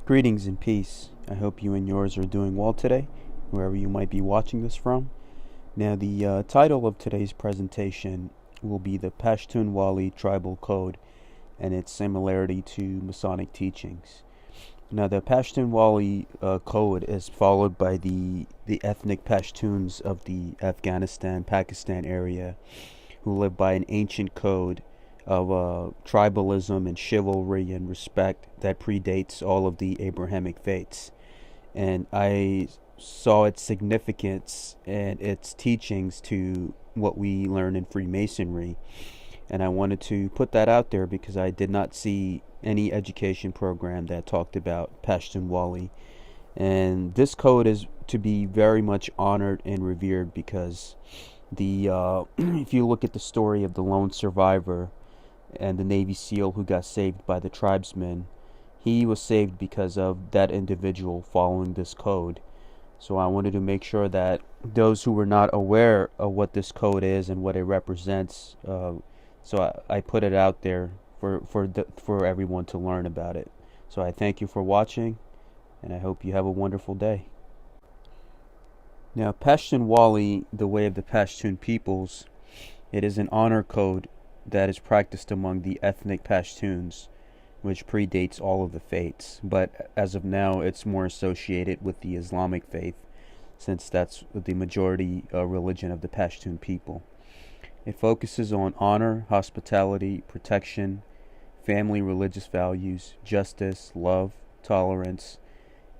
Greetings and peace. I hope you and yours are doing well today, wherever you might be watching this from. Now, the title of today's presentation will be the Pashtunwali Tribal Code and its similarity to Masonic teachings. Now, the Pashtunwali code is followed by the ethnic Pashtuns of the Afghanistan-Pakistan area, who live by an ancient code of tribalism and chivalry and respect that predates all of the Abrahamic faiths. And I saw its significance and its teachings to what we learn in Freemasonry. And I wanted to put that out there because I did not see any education program that talked about Pashtunwali. And this code is to be very much honored and revered because if you look at the story of the lone survivor and the Navy SEAL who got saved by the tribesmen, he was saved because of that individual following this code. So I wanted to make sure that those who were not aware of what this code is and what it represents, so I put it out there for everyone to learn about it. So I thank you for watching, and I hope you have a wonderful day. Now, Pashtunwali, the way of the Pashtun peoples, it is an honor code that is practiced among the ethnic Pashtuns, which predates all of the faiths. But as of now, it's more associated with the Islamic faith, since that's the majority religion of the Pashtun people. It focuses on honor, hospitality, protection, family religious values, justice, love, tolerance,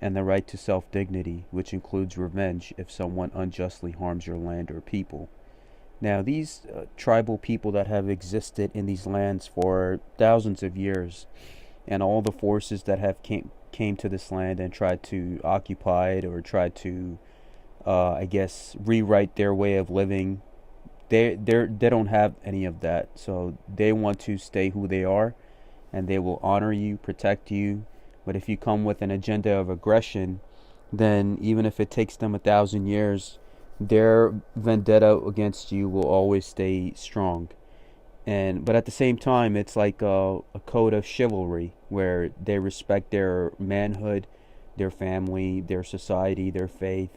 and the right to self-dignity, which includes revenge if someone unjustly harms your land or people. Now, these tribal people that have existed in these lands for thousands of years, and all the forces that have came to this land and tried to occupy it or tried to, rewrite their way of living, they don't have any of that. So they want to stay who they are, and they will honor you, protect you. But if you come with an agenda of aggression, then even if it takes them 1,000 years, their vendetta against you will always stay strong. But at the same time, it's like a code of chivalry where they respect their manhood, their family, their society, their faith,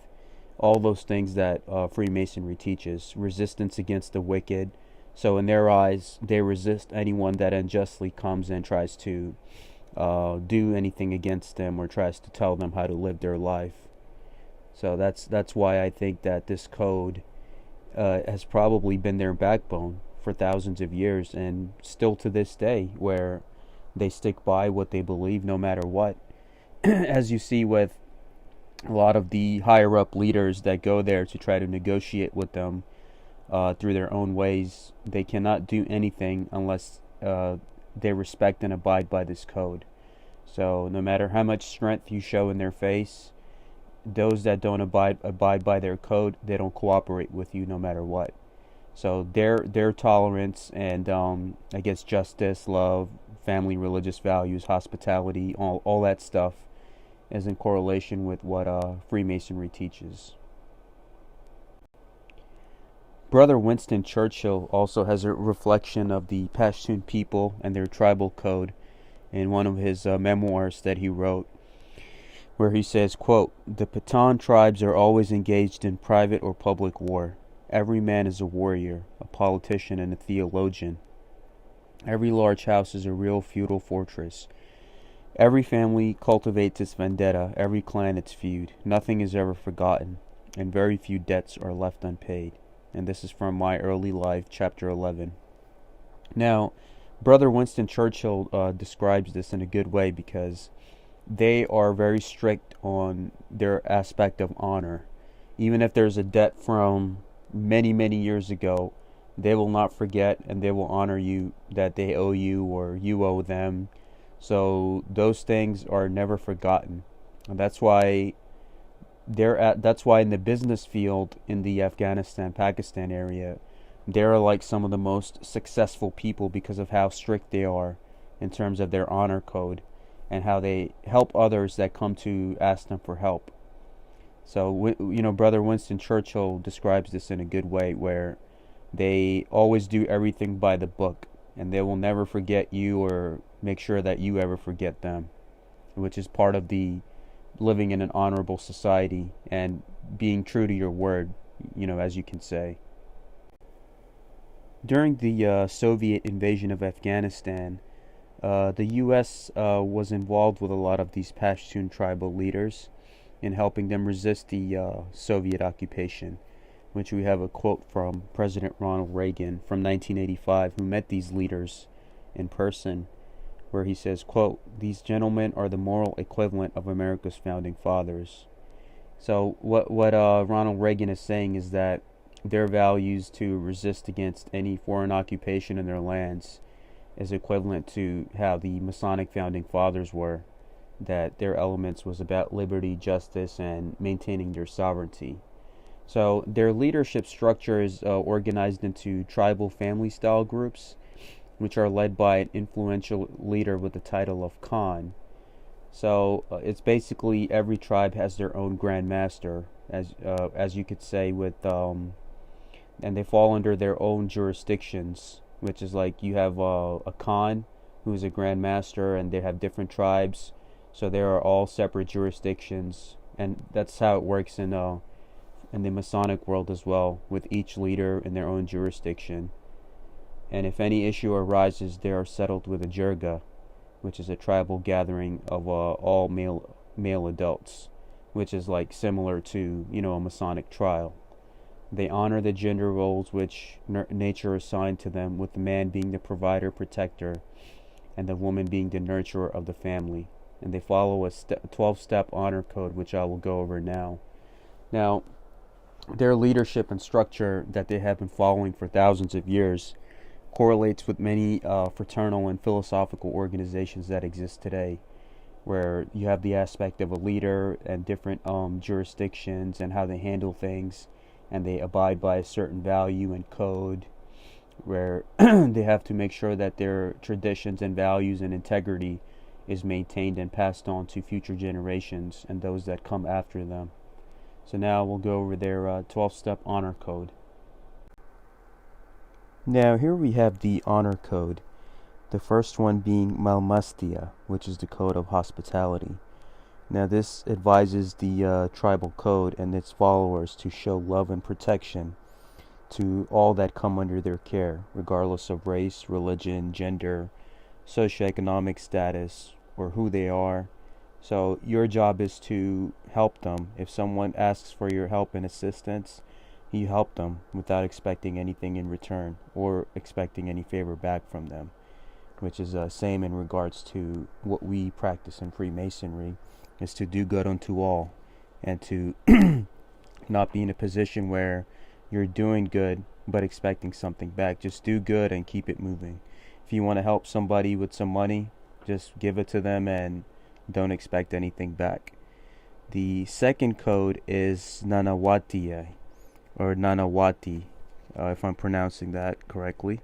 all those things that Freemasonry teaches. Resistance against the wicked. So in their eyes, they resist anyone that unjustly comes and tries to do anything against them or tries to tell them how to live their life. So that's why I think that this code has probably been their backbone for thousands of years, and still to this day, where they stick by what they believe no matter what. As you see with a lot of the higher up leaders that go there to try to negotiate with them through their own ways, they cannot do anything unless they respect and abide by this code. So no matter how much strength you show in their face, those that don't abide by their code, they don't cooperate with you no matter what. So their tolerance and justice, love, family, religious values, hospitality, all that stuff is in correlation with what Freemasonry teaches. Brother Winston Churchill also has a reflection of the Pashtun people and their tribal code in one of his memoirs that he wrote, where he says, quote, "The Pathan tribes are always engaged in private or public war. Every man is a warrior, a politician, and a theologian. Every large house is a real feudal fortress. Every family cultivates its vendetta, every clan its feud. Nothing is ever forgotten, and very few debts are left unpaid." And this is from My Early Life, Chapter 11. Now, Brother Winston Churchill describes this in a good way because they are very strict on their aspect of honor. Even if there's a debt from many, many years ago, they will not forget and they will honor you that they owe you or you owe them. So those things are never forgotten. And that's why in the business field in the Afghanistan-Pakistan area, they're like some of the most successful people because of how strict they are in terms of their honor code and how they help others that come to ask them for help. So, Brother Winston Churchill describes this in a good way where they always do everything by the book and they will never forget you or make sure that you ever forget them. which is part of the living in an honorable society and being true to your word, as you can say. During the Soviet invasion of Afghanistan, the U.S. Was involved with a lot of these Pashtun tribal leaders in helping them resist the Soviet occupation, which we have a quote from President Ronald Reagan from 1985, who met these leaders in person, where he says, quote, "These gentlemen are the moral equivalent of America's founding fathers." So what Ronald Reagan is saying is that their values to resist against any foreign occupation in their lands is equivalent to how the Masonic founding fathers were, that their elements was about liberty, justice, and maintaining their sovereignty. So their leadership structure is organized into tribal family-style groups, which are led by an influential leader with the title of Khan. So it's basically every tribe has their own Grand Master, as you could say, and they fall under their own jurisdictions, which is like you have a Khan who is a Grand Master, and they have different tribes, so they are all separate jurisdictions, and that's how it works in the Masonic world as well, with each leader in their own jurisdiction. And if any issue arises, they are settled with a jirga, which is a tribal gathering of all male adults, which is like similar to a Masonic trial. They honor the gender roles which nature assigned to them, with the man being the provider, protector, and the woman being the nurturer of the family. And they follow a 12-step honor code, which I will go over now. Now, their leadership and structure that they have been following for thousands of years correlates with many fraternal and philosophical organizations that exist today, where you have the aspect of a leader and different jurisdictions and how they handle things, and they abide by a certain value and code, where they have to make sure that their traditions and values and integrity is maintained and passed on to future generations and those that come after them. So now we'll go over their 12-step honor code. Now here we have the honor code, the first one being Malmastia, which is the code of hospitality. Now this advises the tribal code and its followers to show love and protection to all that come under their care, regardless of race, religion, gender, socioeconomic status, or who they are. So your job is to help them. If someone asks for your help and assistance, you help them without expecting anything in return or expecting any favor back from them, which is the same in regards to what we practice in Freemasonry, is to do good unto all and to not be in a position where you're doing good but expecting something back. Just do good and keep it moving. If you want to help somebody with some money, just give it to them and don't expect anything back. The second code is Nanawatiya, or Nanawati, if I'm pronouncing that correctly.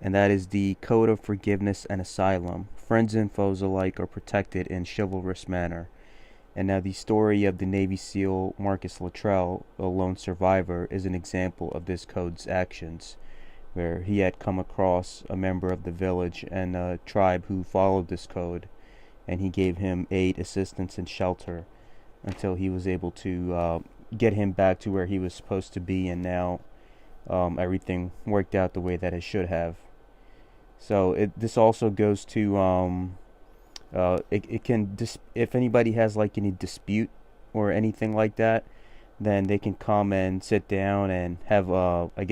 And that is the code of forgiveness and asylum. Friends and foes alike are protected in chivalrous manner. And now the story of the Navy SEAL Marcus Luttrell, a lone survivor, is an example of this code's actions, where he had come across a member of the village and a tribe who followed this code, and he gave him aid, assistance, and shelter until he was able to get him back to where he was supposed to be, and now everything worked out the way that it should have. So this also goes to if anybody has like any dispute or anything like that, then they can come and sit down and have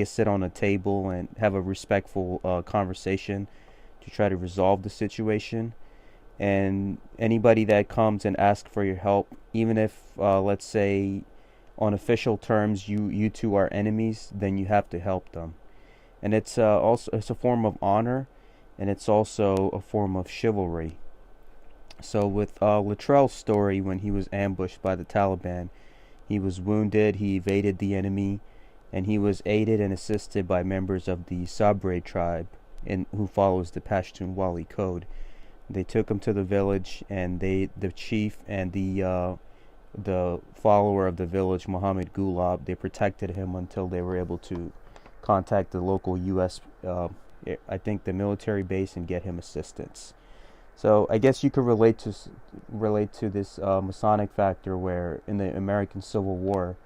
sit on a table and have a respectful conversation to try to resolve the situation. And anybody that comes and asks for your help, even if let's say on official terms you two are enemies, then you have to help them. And it's also a form of honor, and it's also a form of chivalry. So with Luttrell's story, when he was ambushed by the Taliban, he was wounded, he evaded the enemy, and he was aided and assisted by members of the Sabre tribe who follows the Pashtunwali code. They took him to the village, and the chief and the follower of the village, Muhammad Gulab, they protected him until they were able to contact the local U.S., I think the military base, and get him assistance. So I guess you could relate to this Masonic factor, where in the American Civil War,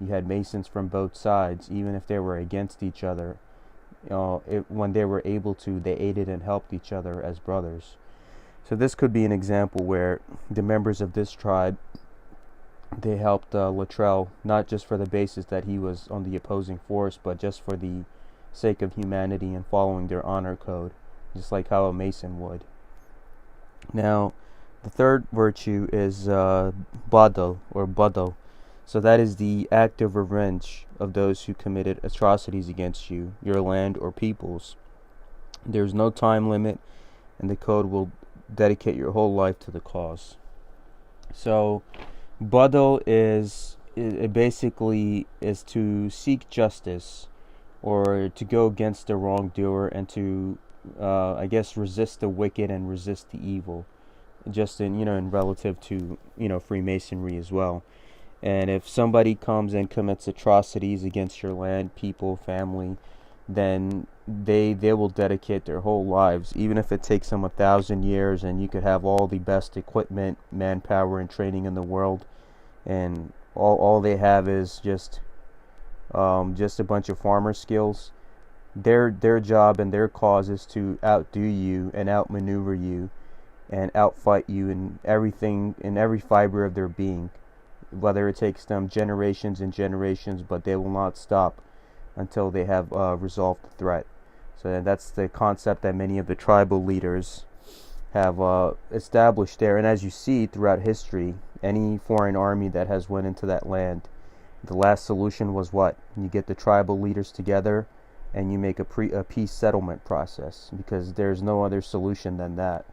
you had Masons from both sides, even if they were against each other. When they were able to, they aided and helped each other as brothers. So this could be an example where the members of this tribe, they helped Luttrell, not just for the basis that he was on the opposing force, but just for the sake of humanity and following their honor code, just like how a Mason would. Now, the third virtue is Badal or Badal. So that is the act of revenge of those who committed atrocities against you, your land, or peoples. There's no time limit, and the code will dedicate your whole life to the cause. So, Badal it basically is to seek justice, or to go against the wrongdoer, and to I guess resist the wicked and resist the evil, just in relative to Freemasonry as well. And if somebody comes and commits atrocities against your land, people, family, then they will dedicate their whole lives, even if it takes them 1,000 years, and you could have all the best equipment, manpower, and training in the world, and all they have is just a bunch of farmer skills. Their job and their cause is to outdo you and outmaneuver you and outfight you in everything, in every fiber of their being, whether it takes them generations and generations, but they will not stop until they have resolved the threat. So that's the concept that many of the tribal leaders have established there. And as you see throughout history, any foreign army that has went into that land, the last solution was what? You get the tribal leaders together and you make a peace settlement process, because there's no other solution than that.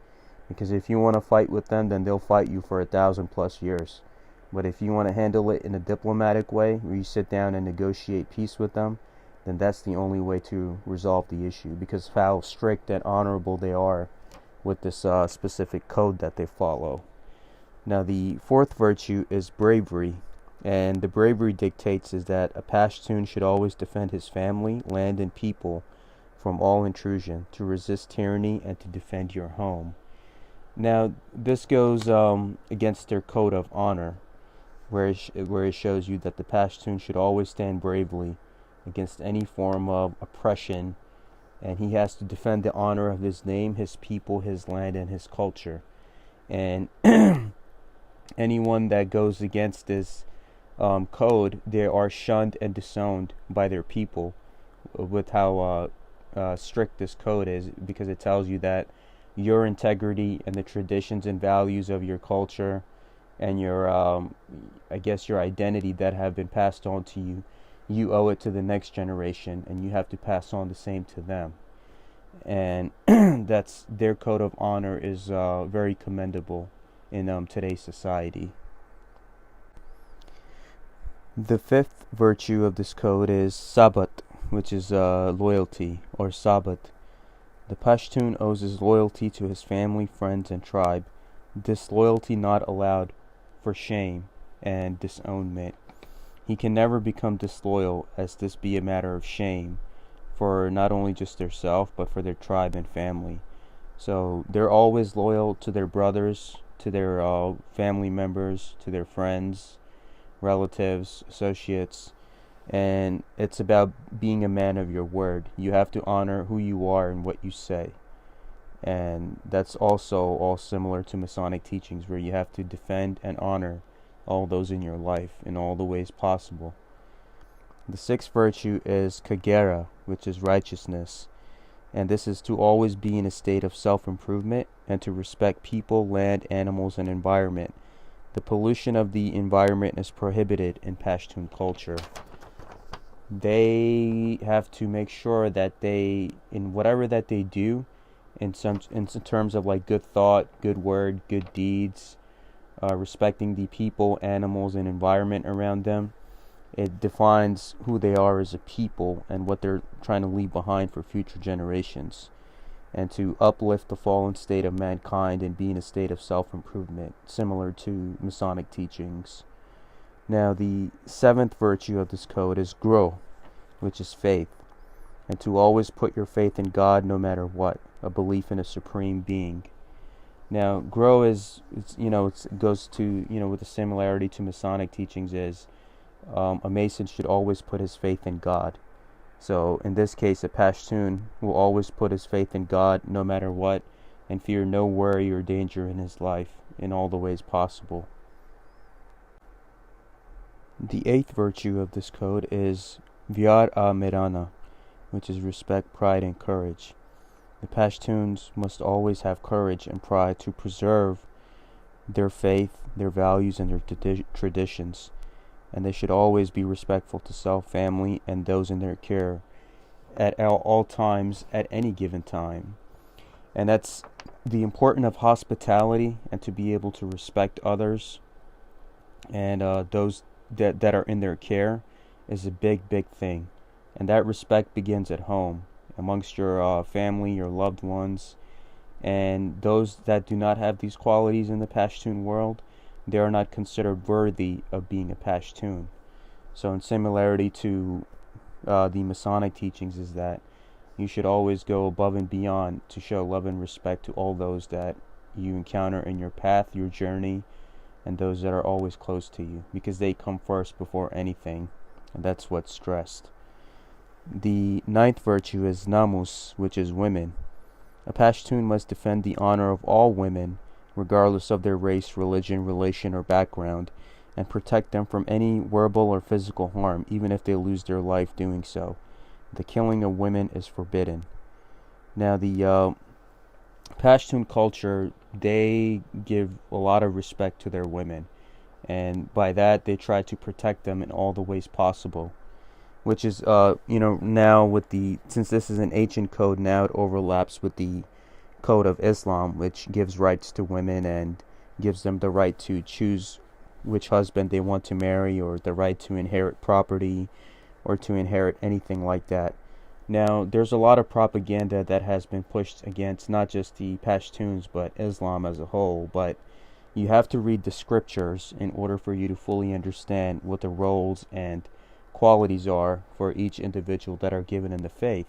Because if you want to fight with them, then they'll fight you for 1,000+ years. But if you want to handle it in a diplomatic way, where you sit down and negotiate peace with them, then that's the only way to resolve the issue, because of how strict and honorable they are with this specific code that they follow. Now, the fourth virtue is bravery. And the bravery dictates is that a Pashtun should always defend his family, land, and people from all intrusion, to resist tyranny, and to defend your home. Now, this goes against their code of honor, where it shows you that the Pashtun should always stand bravely against any form of oppression, and he has to defend the honor of his name, his people, his land, and his culture. And anyone that goes against this code, they are shunned and disowned by their people, with how strict this code is, because it tells you that your integrity and the traditions and values of your culture and your your identity that have been passed on to you, you owe it to the next generation, and you have to pass on the same to them. And that's their code of honor is very commendable in today's society. The fifth virtue of this code is Sabat, which is loyalty, or Sabat. The Pashtun owes his loyalty to his family, friends, and tribe. Disloyalty not allowed, for shame and disownment. He can never become disloyal, as this be a matter of shame, for not only just their self, but for their tribe and family. So they're always loyal to their brothers, to their family members, to their friends, relatives, associates, and it's about being a man of your word. You have to honor who you are and what you say. And that's also all similar to Masonic teachings, where you have to defend and honor all those in your life in all the ways possible. The sixth virtue is Kagera, which is righteousness. And this is to always be in a state of self-improvement and to respect people, land, animals, and environment. The pollution of the environment is prohibited in Pashtun culture. They have to make sure that they, in whatever that they do, in terms of like good thought, good word, good deeds, respecting the people, animals, and environment around them, it defines who they are as a people and what they're trying to leave behind for future generations, and to uplift the fallen state of mankind and be in a state of self-improvement, similar to Masonic teachings. Now, the seventh virtue of this code is Gro, which is faith, and to always put your faith in God no matter what, a belief in a supreme being. Now, grow it goes to, with the similarity to Masonic teachings is a Mason should always put his faith in God. So in this case, a Pashtun will always put his faith in God no matter what, and fear no worry or danger in his life in all the ways possible. The eighth virtue of this code is Vyar a Mirana, which is respect, pride, and courage. The Pashtuns must always have courage and pride to preserve their faith, their values, and their traditions, and they should always be respectful to self, family, and those in their care at all times, at any given time. And that's the importance of hospitality and to be able to respect others and those that are in their care is a big thing. And that respect begins at home, amongst your family, your loved ones. And those that do not have these qualities in the Pashtun world, they are not considered worthy of being a Pashtun. So in similarity to the Masonic teachings is that you should always go above and beyond to show love and respect to all those that you encounter in your path, your journey, and those that are always close to you, because they come first before anything, and that's what's stressed. The ninth virtue is Namus, which is women. A Pashtun must defend the honor of all women, regardless of their race, religion, relation, or background, and protect them from any verbal or physical harm, even if they lose their life doing so. The killing of women is forbidden. Now, the Pashtun culture, they give a lot of respect to their women, and by that, they try to protect them in all the ways possible. Which is, now since this is an ancient code, now it overlaps with the code of Islam, which gives rights to women and gives them the right to choose which husband they want to marry, or the right to inherit property, or to inherit anything like that. Now, there's a lot of propaganda that has been pushed against not just the Pashtuns, but Islam as a whole, but you have to read the scriptures in order for you to fully understand what the roles and qualities are for each individual that are given in the faith.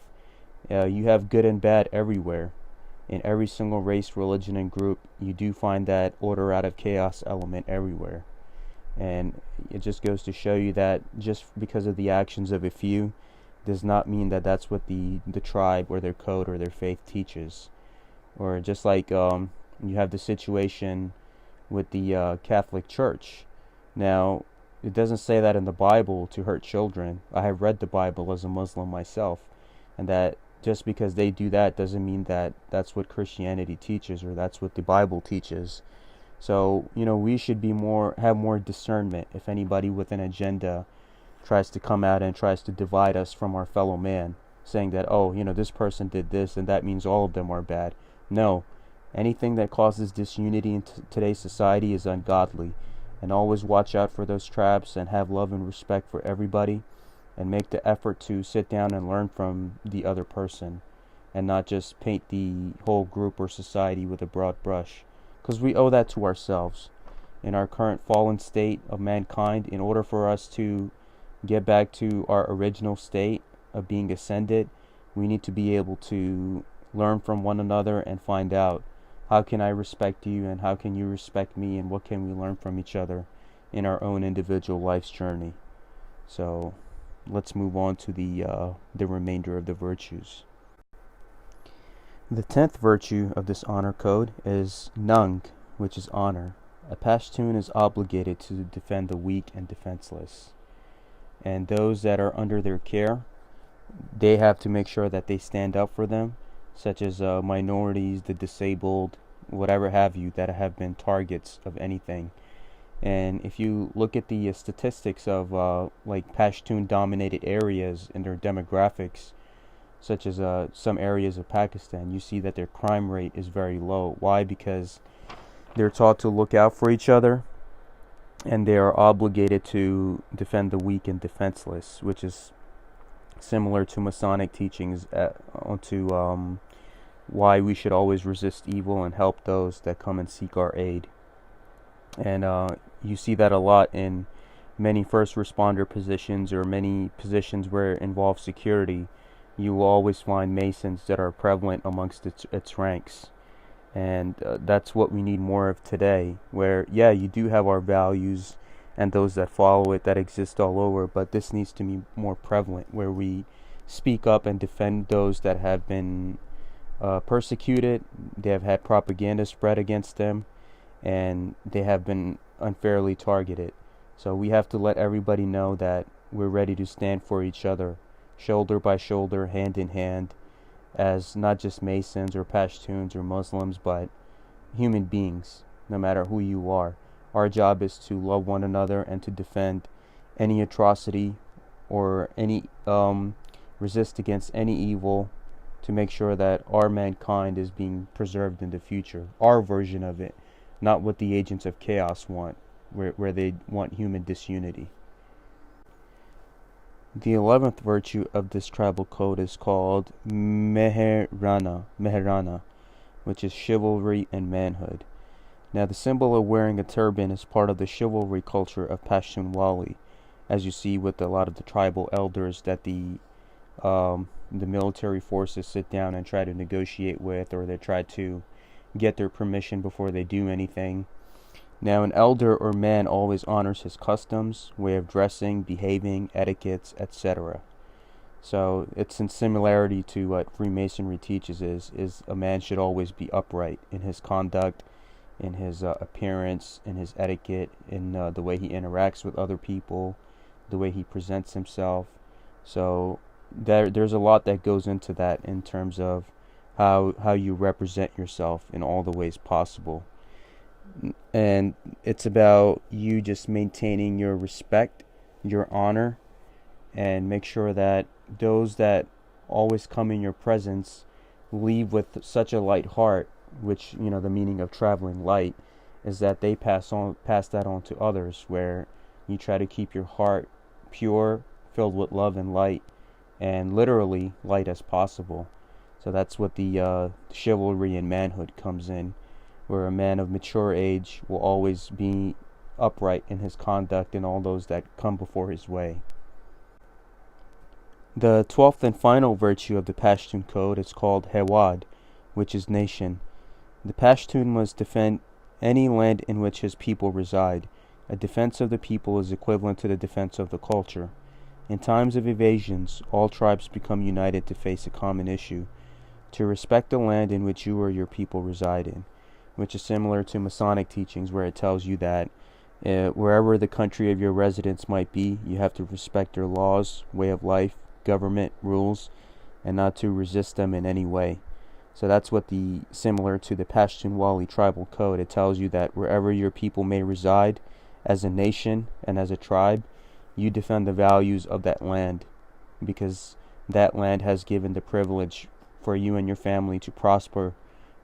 You have good and bad everywhere. In every single race, religion, and group, you do find that order out of chaos element everywhere. And it just goes to show you that just because of the actions of a few does not mean that that's what the tribe or their code or their faith teaches. Or just like you have the situation with the Catholic Church. Now, it doesn't say that in the Bible to hurt children. I have read the Bible as a Muslim myself, and that just because they do that doesn't mean that that's what Christianity teaches or that's what the Bible teaches. So, we should have more discernment if anybody with an agenda tries to come out and tries to divide us from our fellow man, saying that, this person did this and that means all of them are bad. No, anything that causes disunity in today's society is ungodly. And always watch out for those traps and have love and respect for everybody, and make the effort to sit down and learn from the other person and not just paint the whole group or society with a broad brush, because we owe that to ourselves. In our current fallen state of mankind, in order for us to get back to our original state of being ascended, we need to be able to learn from one another and find out, how can I respect you, and how can you respect me, and what can we learn from each other in our own individual life's journey? So, let's move on to the remainder of the virtues. The 10th virtue of this honor code is Nung, which is honor. A Pashtun is obligated to defend the weak and defenseless, and those that are under their care, they have to make sure that they stand up for them, such as minorities, the disabled, whatever have you, that have been targets of anything. And if you look at the statistics of like Pashtun-dominated areas and their demographics, such as some areas of Pakistan, you see that their crime rate is very low. Why? Because they're taught to look out for each other, and they are obligated to defend the weak and defenseless, which is similar to Masonic teachings onto why we should always resist evil and help those that come and seek our aid. And you see that a lot in many first responder positions or many positions where it involves security. You will always find Masons that are prevalent amongst its ranks. And that's what we need more of today, where, yeah, you do have our values and those that follow it that exist all over, but this needs to be more prevalent, where we speak up and defend those that have been persecuted, they have had propaganda spread against them, and they have been unfairly targeted. So we have to let everybody know that we're ready to stand for each other, shoulder by shoulder, hand in hand, as not just Masons or Pashtuns or Muslims, but human beings, no matter who you are. Our job is to love one another and to defend any atrocity or any resist against any evil, to make sure that our mankind is being preserved in the future, our version of it, not what the agents of chaos want, where they want human disunity. The 11th virtue of this tribal code is called Meherana, which is chivalry and manhood. Now, the symbol of wearing a turban is part of the chivalry culture of Pashtunwali, as you see with a lot of the tribal elders that the military forces sit down and try to negotiate with, or they try to get their permission before they do anything. Now, an elder or man always honors his customs, way of dressing, behaving, etiquettes, etc. So it's in similarity to what Freemasonry teaches is a man should always be upright in his conduct, in his appearance, in his etiquette, in the way he interacts with other people, the way he presents himself. So there's a lot that goes into that in terms of how you represent yourself in all the ways possible. And it's about you just maintaining your respect, your honor, and make sure that those that always come in your presence leave with such a light heart, which, the meaning of traveling light is that they pass that on to others, where you try to keep your heart pure, filled with love and light, and literally light as possible. So that's what the chivalry and manhood comes in, where a man of mature age will always be upright in his conduct and all those that come before his way. The 12th and final virtue of the Pashtun code is called Hewad, which is nation. The Pashtun must defend any land in which his people reside. A defense of the people is equivalent to the defense of the culture. In times of evasions, all tribes become united to face a common issue, to respect the land in which you or your people reside in, which is similar to Masonic teachings, where it tells you that wherever the country of your residence might be, you have to respect their laws, way of life, government, rules, and not to resist them in any way. So that's what similar to the Pashtunwali tribal code, it tells you that wherever your people may reside, as a nation and as a tribe, you defend the values of that land, because that land has given the privilege for you and your family to prosper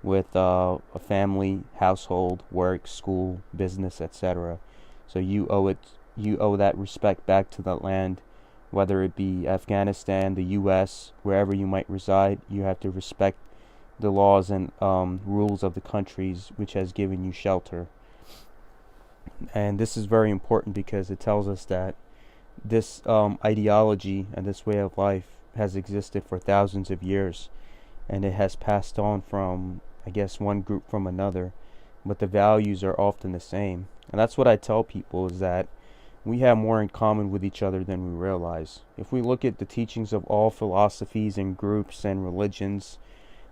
with a family, household, work, school, business, etc. So you owe that respect back to that land, whether it be Afghanistan, the U.S., wherever you might reside. You have to respect the laws and rules of the countries which has given you shelter. And this is very important because it tells us that this ideology and this way of life has existed for thousands of years, and it has passed on from, I guess, one group from another, but the values are often the same. And that's what I tell people, is that we have more in common with each other than we realize. If we look at the teachings of all philosophies and groups and religions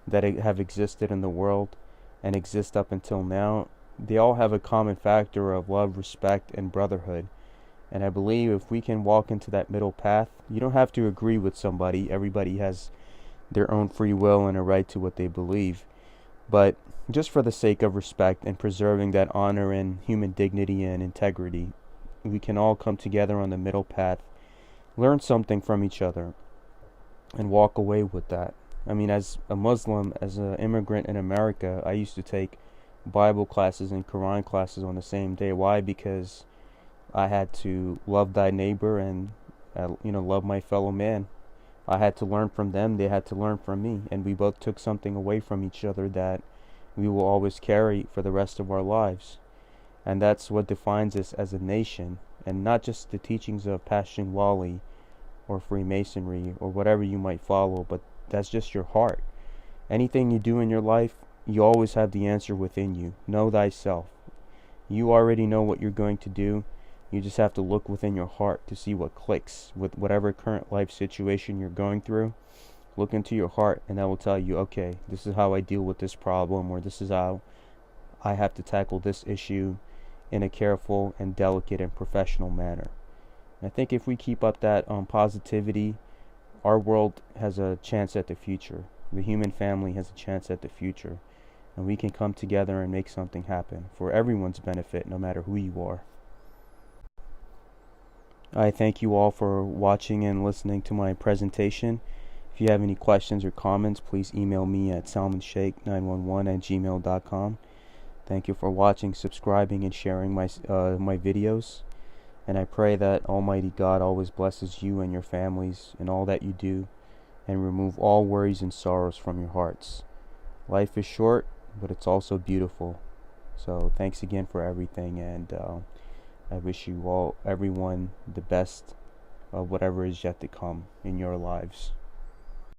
that have existed in the world and exist up until now, they all have a common factor of love, respect, and brotherhood. And I believe if we can walk into that middle path, you don't have to agree with somebody. Everybody has their own free will and a right to what they believe. But just for the sake of respect and preserving that honor and human dignity and integrity, we can all come together on the middle path, learn something from each other, and walk away with that. I mean, as a Muslim, as an immigrant in America, I used to take Bible classes and Quran classes on the same day. Why? Because I had to love thy neighbor and love my fellow man. I had to learn from them, they had to learn from me, and we both took something away from each other that we will always carry for the rest of our lives. And that's what defines us as a nation, and not just the teachings of Pashtunwali or Freemasonry or whatever you might follow, but that's just your heart. Anything you do in your life, you always have the answer within you. Know thyself. You already know what you're going to do. You just have to look within your heart to see what clicks with whatever current life situation you're going through. Look into your heart, and that will tell you, okay, this is how I deal with this problem, or this is how I have to tackle this issue in a careful and delicate and professional manner. And I think if we keep up that positivity, our world has a chance at the future. The human family has a chance at the future. And we can come together and make something happen for everyone's benefit, no matter who you are. I thank you all for watching and listening to my presentation. If you have any questions or comments, please email me at salmonshake911@gmail.com. Thank you for watching, subscribing, and sharing my videos. And I pray that Almighty God always blesses you and your families in all that you do, and remove all worries and sorrows from your hearts. Life is short, but it's also beautiful. So thanks again for everything, and I wish you all, everyone, the best of whatever is yet to come in your lives.